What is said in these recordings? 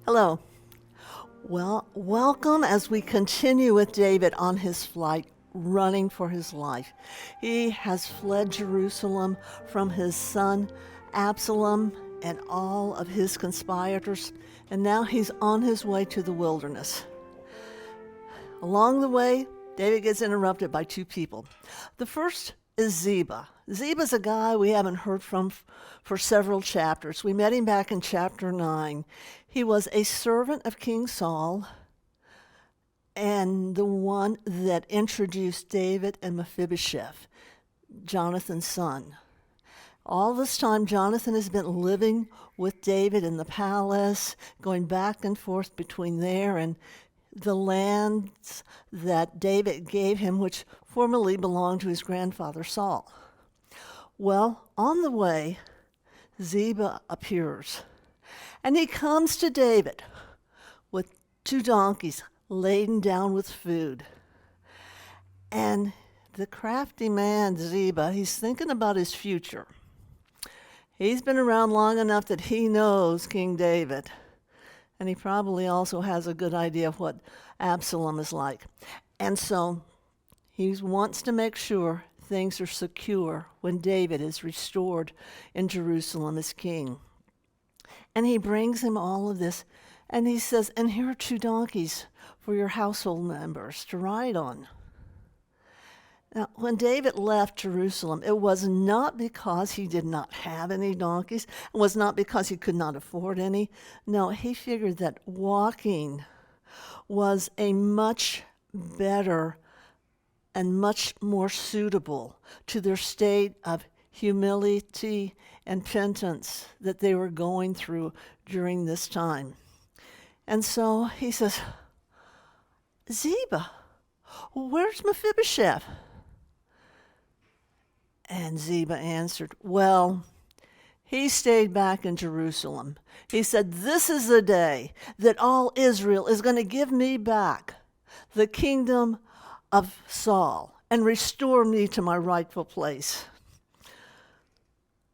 Hello. Well, welcome as we continue with David on his flight, running for his life. He has fled Jerusalem from his son Absalom and all of his conspirators, and now he's on his way to the wilderness. Along the way, David gets interrupted by two people. The first is Ziba. Ziba's a guy we haven't heard from for several chapters. We met him back in chapter 9. He was a servant of King Saul and the one that introduced David and Mephibosheth, Jonathan's son. All this time, Jonathan has been living with David in the palace, going back and forth between there and the lands that David gave him, which formerly belonged to his grandfather Saul. Well, on the way, Ziba appears, and he comes to David with 2 donkeys laden down with food. And the crafty man, Ziba, he's thinking about his future. He's been around long enough that he knows King David, and he probably also has a good idea of what Absalom is like. And so he wants to make sure things are secure when David is restored in Jerusalem as king. And he brings him all of this, and he says, and here are 2 donkeys for your household members to ride on. Now, when David left Jerusalem, it was not because he did not have any donkeys. It was not because he could not afford any. No, he figured that walking was a much better and much more suitable to their state of humility and penitence that they were going through during this time. And so he says, Ziba, where's Mephibosheth? And Ziba answered, well, he stayed back in Jerusalem. He said, this is the day that all Israel is going to give me back the kingdom of Saul and restore me to my rightful place.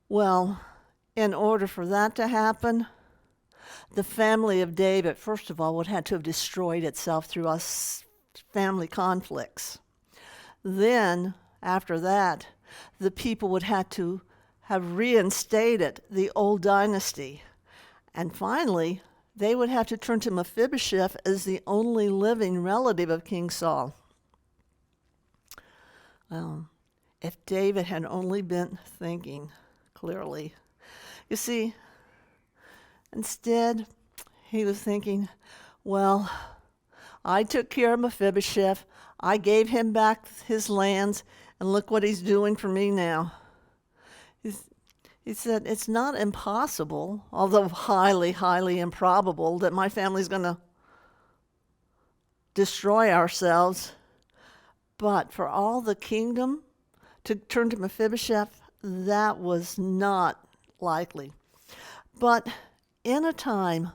Well, in order for that to happen, the family of David, first of all, would have to have destroyed itself through family conflicts. Then, after that, the people would have to have reinstated the old dynasty. And finally, they would have to turn to Mephibosheth as the only living relative of King Saul. Well, if David had only been thinking clearly. You see, instead, he was thinking, well, I took care of Mephibosheth. I gave him back his lands, and look what he's doing for me now. He said, it's not impossible, although highly, highly improbable, that my family's going to destroy ourselves. But for all the kingdom to turn to Mephibosheth, that was not likely. But in a time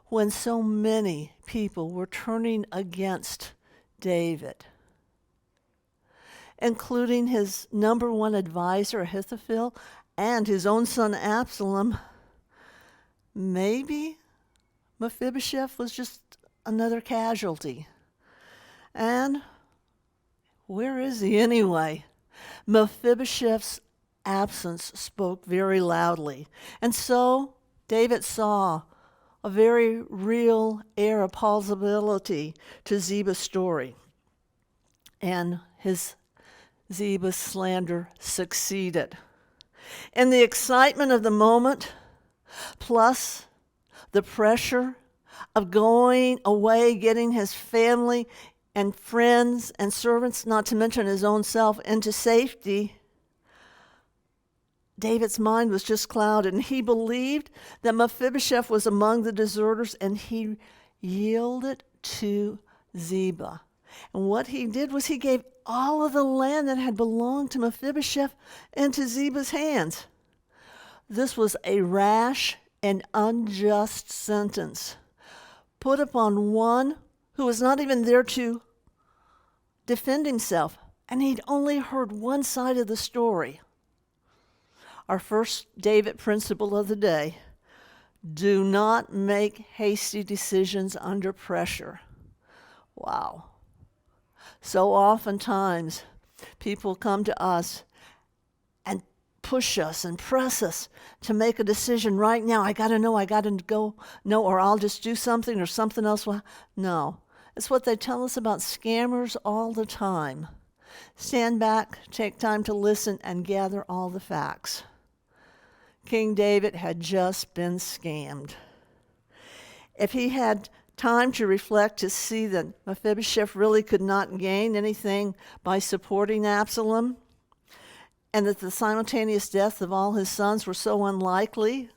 when so many people were turning against David, including his number 1 advisor, Ahithophel, and his own son, Absalom, maybe Mephibosheth was just another casualty. And where is he anyway? Mephibosheth's absence spoke very loudly. And so David saw a very real air of plausibility to Ziba's story. And Ziba's slander succeeded. In the excitement of the moment, plus the pressure of going away, getting his family and friends and servants, not to mention his own self, into safety, David's mind was just clouded, and he believed that Mephibosheth was among the deserters, and he yielded to Ziba. And what he did was he gave all of the land that had belonged to Mephibosheth into Ziba's hands. This was a rash and unjust sentence put upon one who was not even there to defend himself, and he'd only heard one side of the story. Our first David principle of the day: do not make hasty decisions under pressure. Wow. So oftentimes, people come to us and push us and press us to make a decision right now. I got to go. No, or I'll just do something or something else. No. It's what they tell us about scammers all the time. Stand back, take time to listen, and gather all the facts. King David had just been scammed. If he had time to reflect to see that Mephibosheth really could not gain anything by supporting Absalom, and that the simultaneous death of all his sons were so unlikely,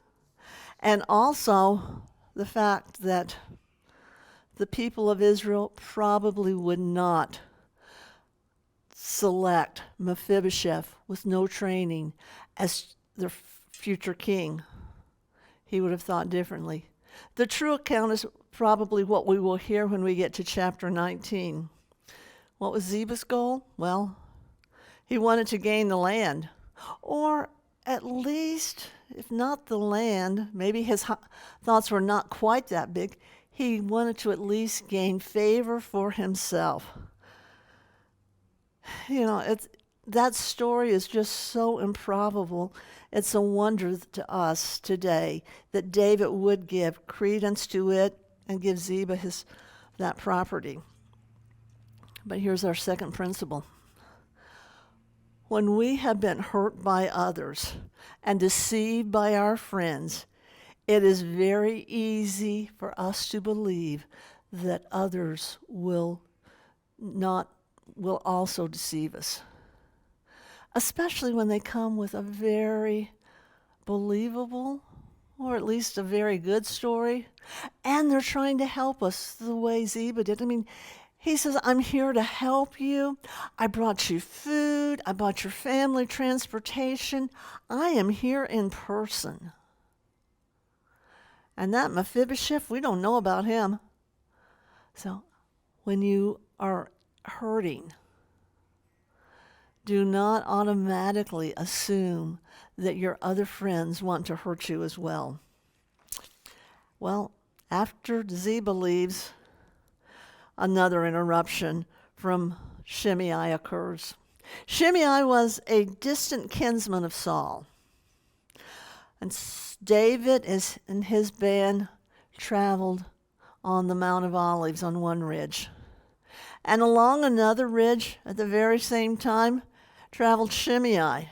and also the fact that the people of Israel probably would not select Mephibosheth with no training as their future king, he would have thought differently. The true account is probably what we will hear when we get to chapter 19. What was Ziba's goal? Well, he wanted to gain the land, or at least, if not the land, maybe his thoughts were not quite that big, he wanted to at least gain favor for himself. You know, that story is just so improbable. It's a wonder to us today that David would give credence to it and give Ziba that property. But here's our second principle. When we have been hurt by others and deceived by our friends, it is very easy for us to believe that others will also deceive us, especially when they come with a very believable, or at least a very good story, and they're trying to help us the way Ziba did. I mean, he says, I'm here to help you. I brought you food. I bought your family transportation. I am here in person. And that Mephibosheth, we don't know about him. So when you are hurting, do not automatically assume that your other friends want to hurt you as well. Well, after Ziba leaves, another interruption from Shimei occurs. Shimei was a distant kinsman of Saul. And David and his band traveled on the Mount of Olives on one ridge. And along another ridge at the very same time traveled Shimei,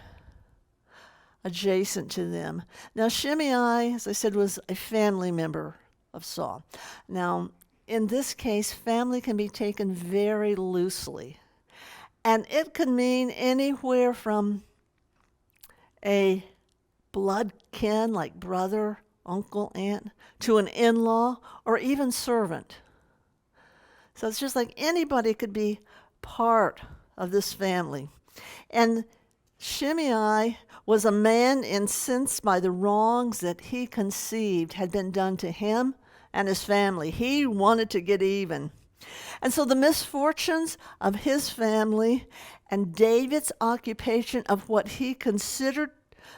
adjacent to them. Now Shimei, as I said, was a family member of Saul. Now, in this case, family can be taken very loosely. And it could mean anywhere from a blood kin, like brother, uncle, aunt, to an in-law, or even servant. So it's just like anybody could be part of this family. And Shimei was a man incensed by the wrongs that he conceived had been done to him and his family. He wanted to get even. And so the misfortunes of his family and David's occupation of what he considered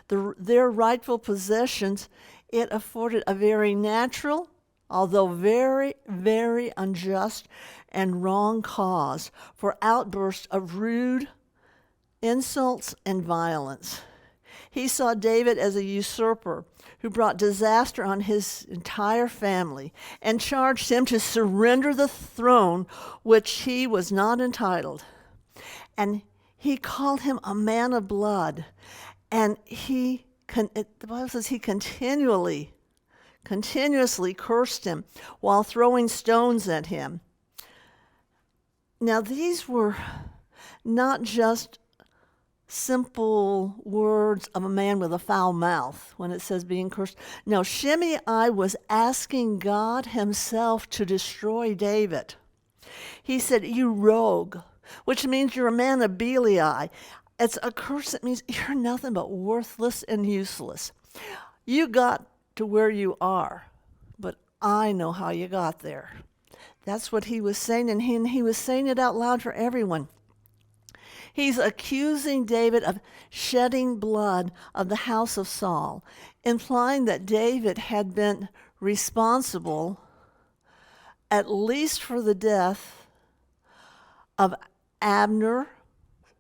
their rightful possessions, it afforded a very natural, although very, very unjust and wrong cause for outbursts of rude insults and violence. He saw David as a usurper who brought disaster on his entire family and charged him to surrender the throne which he was not entitled. And he called him a man of blood. And the Bible says he continuously cursed him while throwing stones at him. Now, these were not just simple words of a man with a foul mouth when it says being cursed. No, Shimei was asking God himself to destroy David. He said, you rogue, which means you're a man of Belial. It's a curse that means you're nothing but worthless and useless. You got to where you are, but I know how you got there. That's what he was saying, and he was saying it out loud for everyone. He's accusing David of shedding blood of the house of Saul, implying that David had been responsible at least for the death of Abner,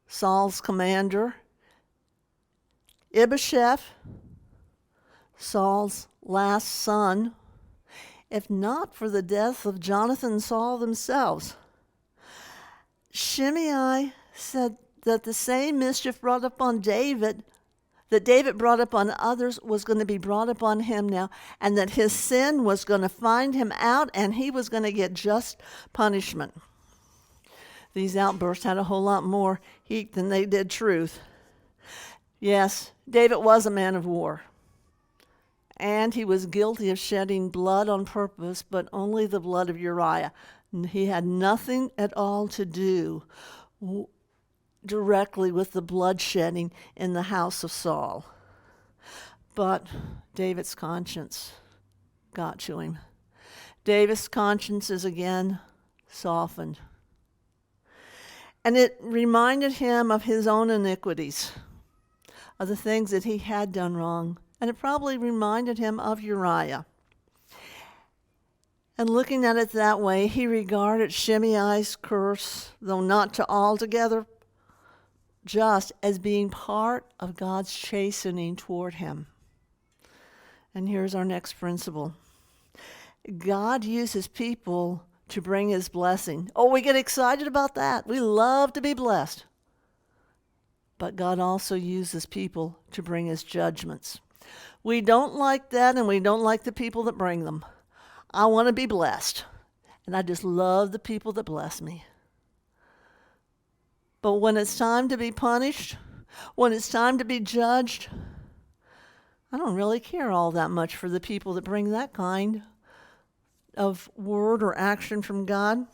Saul's commander, Ishbosheth, Saul's last son, if not for the death of Jonathan and Saul themselves. Shimei said that the same mischief brought upon David, that David brought upon others, was going to be brought upon him now, and that his sin was going to find him out, and he was going to get just punishment. These outbursts had a whole lot more heat than they did truth. Yes, David was a man of war, and he was guilty of shedding blood on purpose, but only the blood of Uriah. He had nothing at all to do directly with the bloodshedding in the house of Saul. But David's conscience got to him. David's conscience is again softened. And it reminded him of his own iniquities, of the things that he had done wrong. And it probably reminded him of Uriah. And looking at it that way, he regarded Shimei's curse, though not to altogether just, as being part of God's chastening toward him. And here's our next principle. God uses people to bring his blessing. Oh, we get excited about that. We love to be blessed. But God also uses people to bring his judgments. We don't like that, and we don't like the people that bring them. I want to be blessed, and I just love the people that bless me. But when it's time to be punished, when it's time to be judged, I don't really care all that much for the people that bring that kind of word or action from God.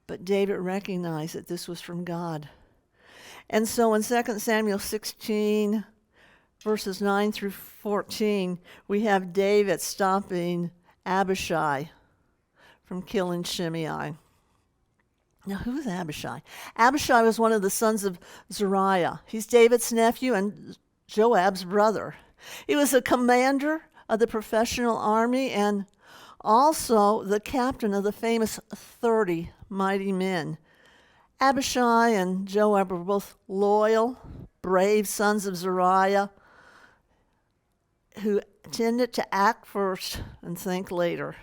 But David recognized that this was from God. And so in 2 Samuel 16, verses 9 through 14, we have David stopping Abishai from killing Shimei. Now, who's Abishai? Abishai was one of the sons of Zeruiah. He's David's nephew and Joab's brother. He was a commander of the professional army and also the captain of the famous 30 mighty men. Abishai and Joab were both loyal, brave sons of Zeruiah who tended to act first and think later.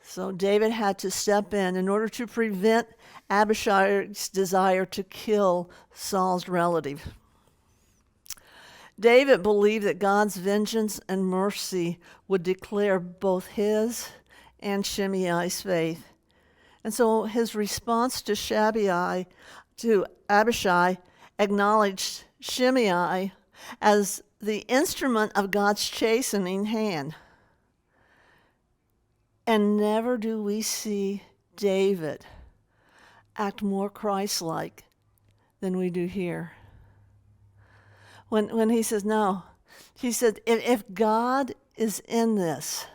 So David had to step in order to prevent Abishai's desire to kill Saul's relative. David believed that God's vengeance and mercy would declare both his and Shimei's faith. And so his response to Abishai acknowledged Shimei as the instrument of God's chastening hand. And never do we see David act more Christ-like than we do here. When he says, no, he said, if God is in this,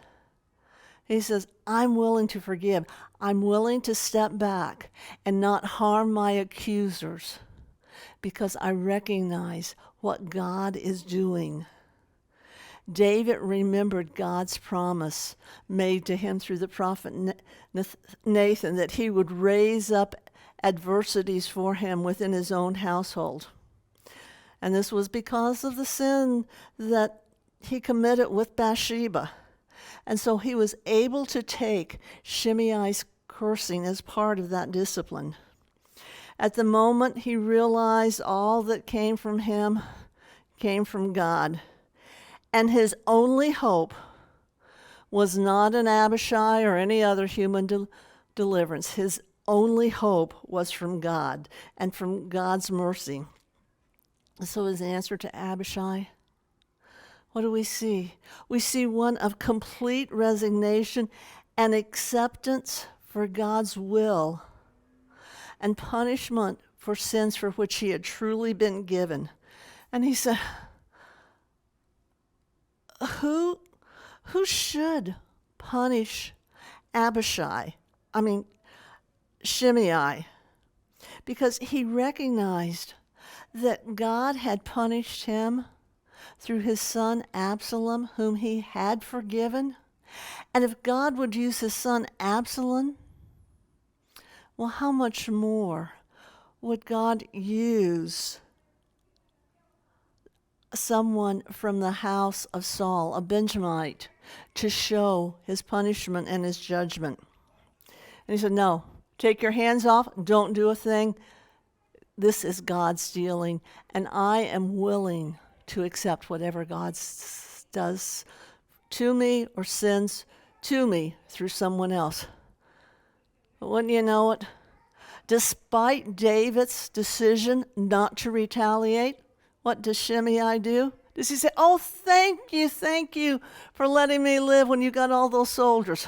he says, I'm willing to forgive. I'm willing to step back and not harm my accusers because I recognize what God is doing. David remembered God's promise made to him through the prophet Nathan that he would raise up adversities for him within his own household. And this was because of the sin that he committed with Bathsheba. And so he was able to take Shimei's cursing as part of that discipline. At the moment he realized all that came from him came from God. And his only hope was not in Abishai or any other human deliverance. His only hope was from God and from God's mercy. So his answer to Abishai, what do we see? We see one of complete resignation and acceptance for God's will and punishment for sins for which he had truly been given. And he said, who should punish Shimei? because he recognized that God had punished him through his son Absalom, whom he had forgiven. And if God would use his son Absalom, well, how much more would God use someone from the house of Saul, a Benjamite, to show his punishment and his judgment? And he said, no, take your hands off, don't do a thing. This is God's dealing, and I am willing to accept whatever God does to me or sends to me through someone else. But wouldn't you know it? Despite David's decision not to retaliate, what does Shimei do? Does he say, oh, thank you for letting me live when you got all those soldiers?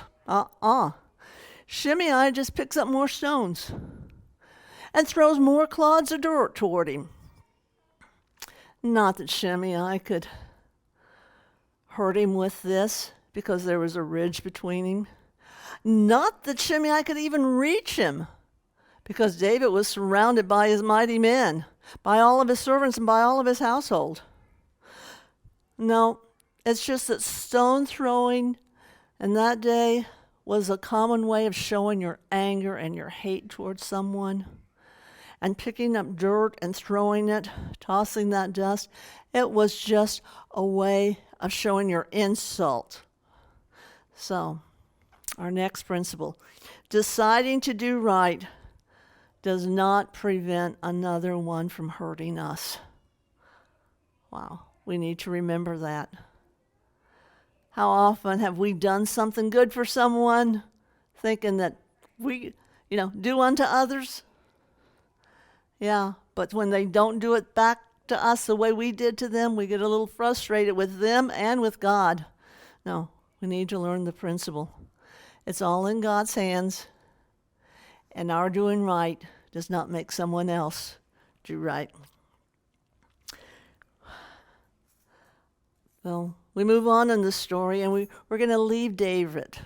Shimei just picks up more stones and throws more clods of dirt toward him. Not that Shimei could hurt him with this, because there was a ridge between him. Not that Shimei could even reach him, because David was surrounded by his mighty men, by all of his servants and by all of his household. No, it's just that stone throwing in that day was a common way of showing your anger and your hate towards someone. And picking up dirt and throwing it, tossing that dust, it was just a way of showing your insult. So, our next principle, deciding to do right does not prevent another one from hurting us. Wow, we need to remember that. How often have we done something good for someone, thinking that we, do unto others? Yeah, but when they don't do it back to us the way we did to them, we get a little frustrated with them and with God. No, we need to learn the principle. It's all in God's hands, and our doing right does not make someone else do right. Well, we move on in the story, and we're going to leave David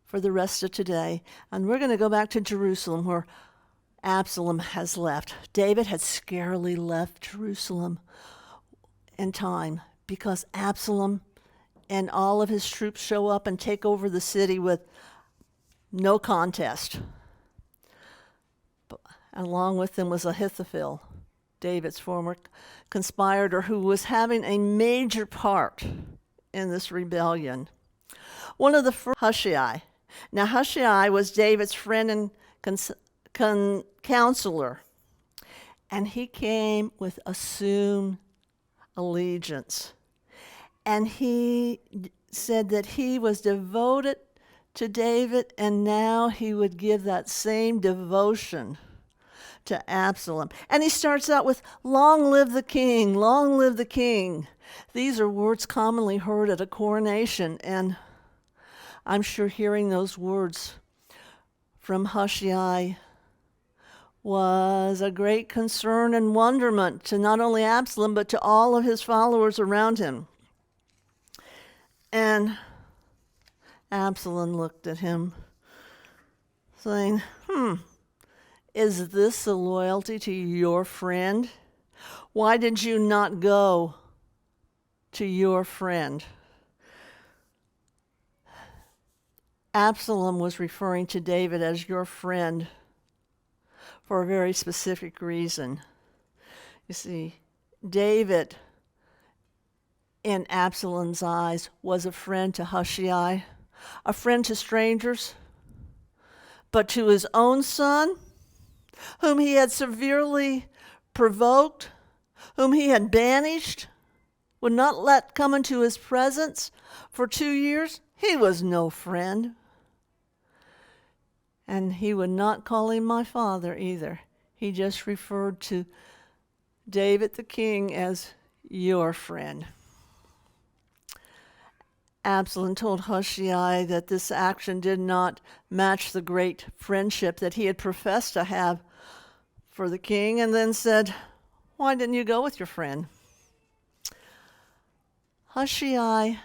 for the rest of today, and we're going to go back to Jerusalem, where Absalom has left. David had scarcely left Jerusalem in time, because Absalom and all of his troops show up and take over the city with no contest. But along with them was Ahithophel, David's former conspirator, who was having a major part in this rebellion. One of the first, Hushai. Now, Hushai was David's friend and counselor, and he came with assumed allegiance. And he said that he was devoted to David, and now he would give that same devotion to Absalom. And he starts out with, long live the king, long live the king. These are words commonly heard at a coronation, and I'm sure hearing those words from Hushai was a great concern and wonderment to not only Absalom, but to all of his followers around him. And Absalom looked at him, saying, is this a loyalty to your friend? Why did you not go to your friend? Absalom was referring to David as your friend for a very specific reason. You see, David, in Absalom's eyes, was a friend to Hushai, a friend to strangers, but to his own son, whom he had severely provoked, whom he had banished, would not let come into his presence for 2 years, he was no friend. And he would not call him my father either. He just referred to David the king as your friend. Absalom told Hushai that this action did not match the great friendship that he had professed to have for the king, and then said, why didn't you go with your friend? Hushai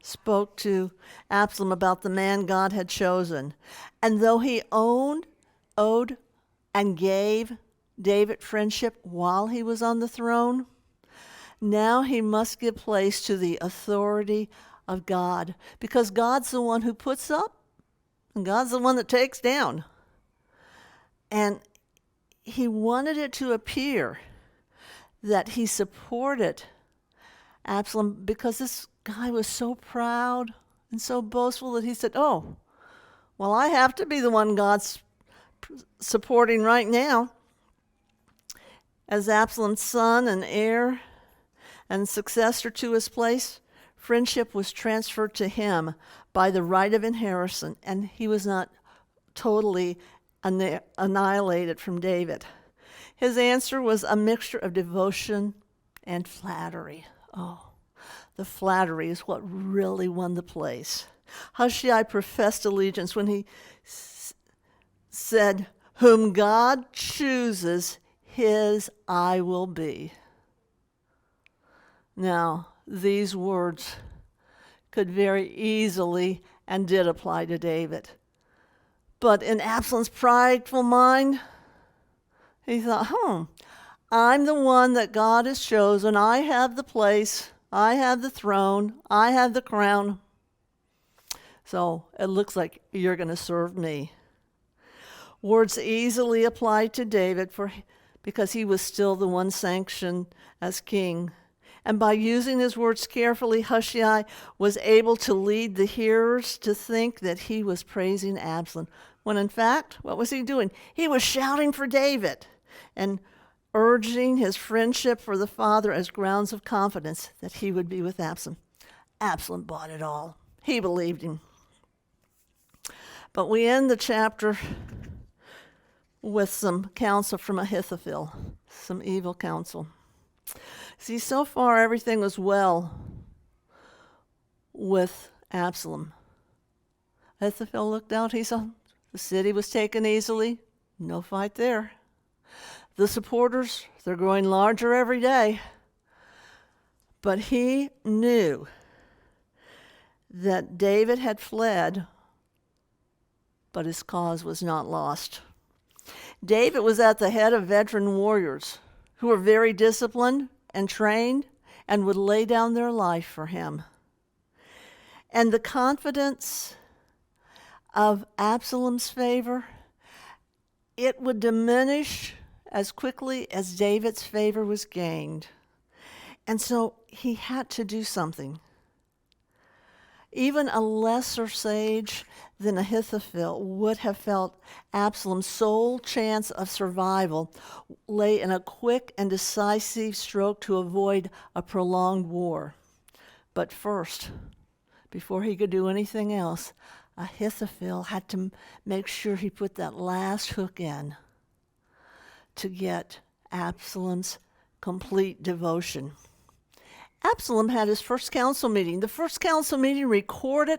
spoke to Absalom about the man God had chosen. And though he owed, and gave David friendship while he was on the throne, now he must give place to the authority of God, because God's the one who puts up and God's the one that takes down. And he wanted it to appear that he supported Absalom because this guy was so proud and so boastful that he said, oh, well, I have to be the one God's supporting right now. As Absalom's son and heir and successor to his place, friendship was transferred to him by the right of inheritance, and he was not totally annihilated from David. His answer was a mixture of devotion and flattery. Oh, the flattery is what really won the place. Hushai professed allegiance when he said, whom God chooses, his I will be. Now, these words could very easily and did apply to David. But in Absalom's prideful mind, he thought, I'm the one that God has chosen. I have the place. I have the throne. I have the crown. So it looks like you're going to serve me. Words easily applied to David because he was still the one sanctioned as king. And by using his words carefully, Hushai was able to lead the hearers to think that he was praising Absalom, when in fact, what was he doing? He was shouting for David and urging his friendship for the father as grounds of confidence that he would be with Absalom. Absalom bought it all. He believed him. But we end the chapter with some counsel from Ahithophel, some evil counsel. See, so far everything was well with Absalom. Ahithophel looked out. He saw the city was taken easily. No fight there. The supporters, they're growing larger every day. But he knew that David had fled, but his cause was not lost. David was at the head of veteran warriors who were very disciplined and trained and would lay down their life for him. And the confidence of Absalom's favor, it would diminish as quickly as David's favor was gained. And so he had to do something. Even a lesser sage than Ahithophel would have felt Absalom's sole chance of survival lay in a quick and decisive stroke to avoid a prolonged war. But first, before he could do anything else, Ahithophel had to make sure he put that last hook in to get Absalom's complete devotion. Absalom had his first council meeting, the first council meeting recorded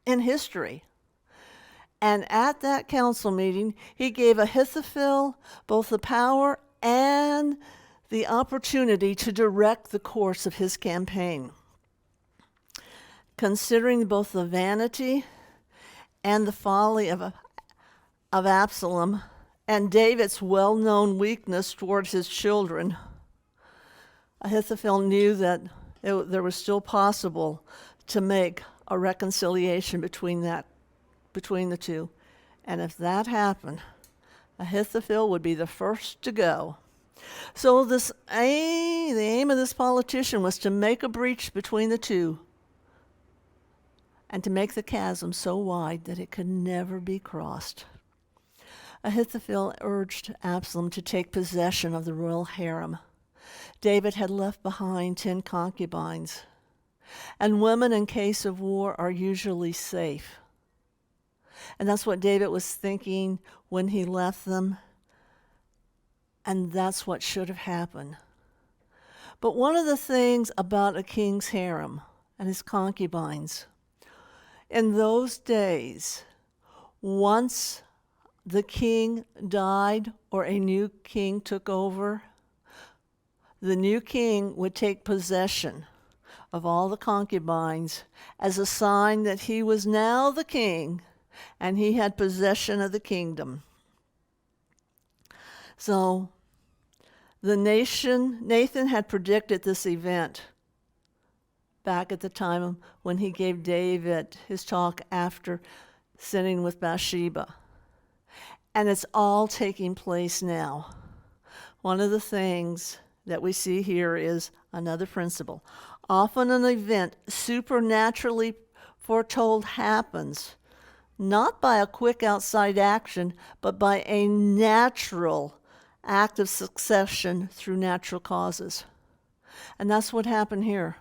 in history. And at that council meeting, he gave Ahithophel both the power and the opportunity to direct the course of his campaign. Considering both the vanity and the folly of Absalom and David's well-known weakness towards his children, Ahithophel knew that there was still possible to make a reconciliation between the two. And if that happened, Ahithophel would be the first to go. So the aim of this politician was to make a breach between the two and to make the chasm so wide that it could never be crossed. Ahithophel urged Absalom to take possession of the royal harem. David had left behind 10 concubines, and women in case of war are usually safe. And that's what David was thinking when he left them, and that's what should have happened. But one of the things about a king's harem and his concubines, in those days, once the king died or a new king took over, the new king would take possession of all the concubines as a sign that he was now the king and he had possession of the kingdom. So Nathan had predicted this event back at the time when he gave David his talk after sinning with Bathsheba. And it's all taking place now. One of the things that we see here is another principle. Often an event supernaturally foretold happens, not by a quick outside action, but by a natural act of succession through natural causes. And that's what happened here.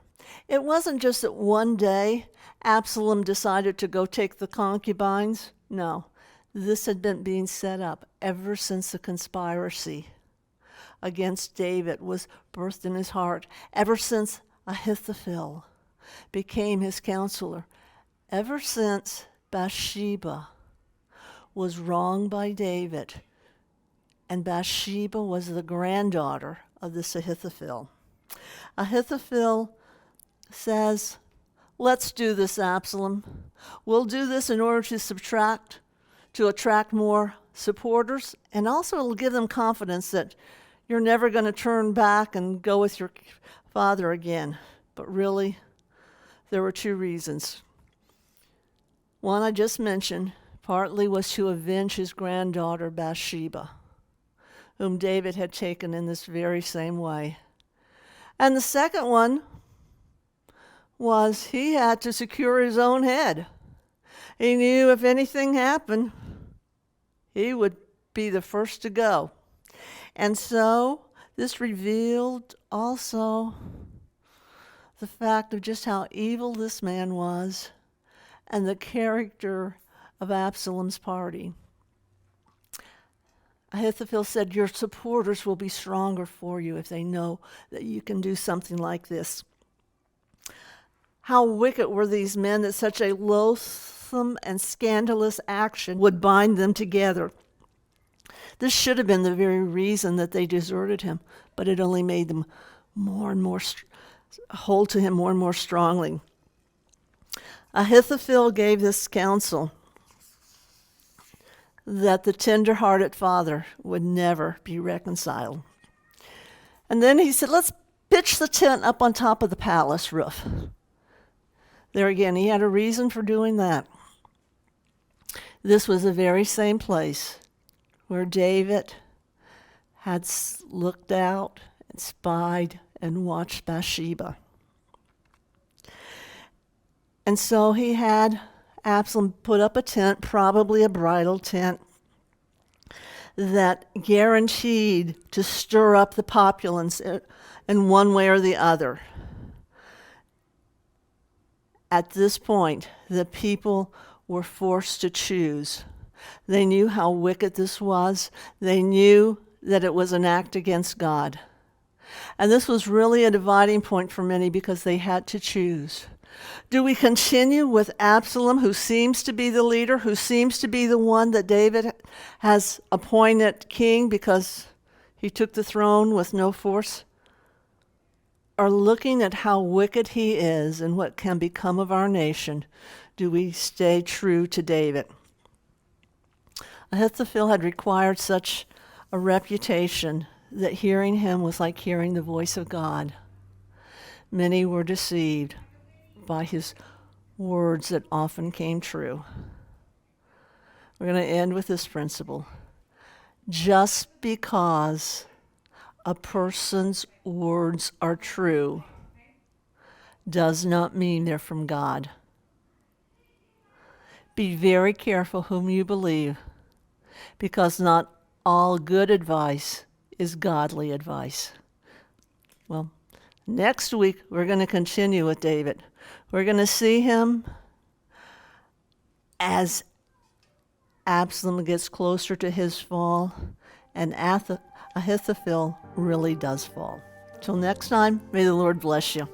It wasn't just that one day Absalom decided to go take the concubines. No, this had been being set up ever since the conspiracy against David was birthed in his heart, ever since Ahithophel became his counselor, ever since Bathsheba was wronged by David, and Bathsheba was the granddaughter of this Ahithophel. Ahithophel says, let's do this, Absalom. We'll do this in order to attract more supporters, and also it'll give them confidence that you're never going to turn back and go with your father again. But really, there were two reasons. One I just mentioned, partly was to avenge his granddaughter Bathsheba, whom David had taken in this very same way. And the second one was he had to secure his own head. He knew if anything happened, he would be the first to go. And so this revealed also the fact of just how evil this man was and the character of Absalom's party. Ahithophel said, your supporters will be stronger for you if they know that you can do something like this. How wicked were these men that such a loathsome and scandalous action would bind them together. This should have been the very reason that they deserted him, but it only made them more and more hold to him more and more strongly. Ahithophel gave this counsel that the tender-hearted father would never be reconciled. And then he said, let's pitch the tent up on top of the palace roof. There again, he had a reason for doing that. This was the very same place where David had looked out and spied and watched Bathsheba. And so he had Absalom put up a tent, probably a bridal tent, that guaranteed to stir up the populace in one way or the other. At this point, the people were forced to choose. They knew how wicked this was. They knew that it was an act against God. And this was really a dividing point for many because they had to choose. Do we continue with Absalom, who seems to be the leader, who seems to be the one that David has appointed king because he took the throne with no force? Or looking at how wicked he is and what can become of our nation, do we stay true to David? Ahithophel had required such a reputation that hearing him was like hearing the voice of God. Many were deceived by his words that often came true. We're going to end with this principle. Just because a person's words are true does not mean they're from God. Be very careful whom you believe, because not all good advice is godly advice. Well, next week we're going to continue with David. We're going to see him as Absalom gets closer to his fall, and Ahithophel really does fall. Till next time, may the Lord bless you.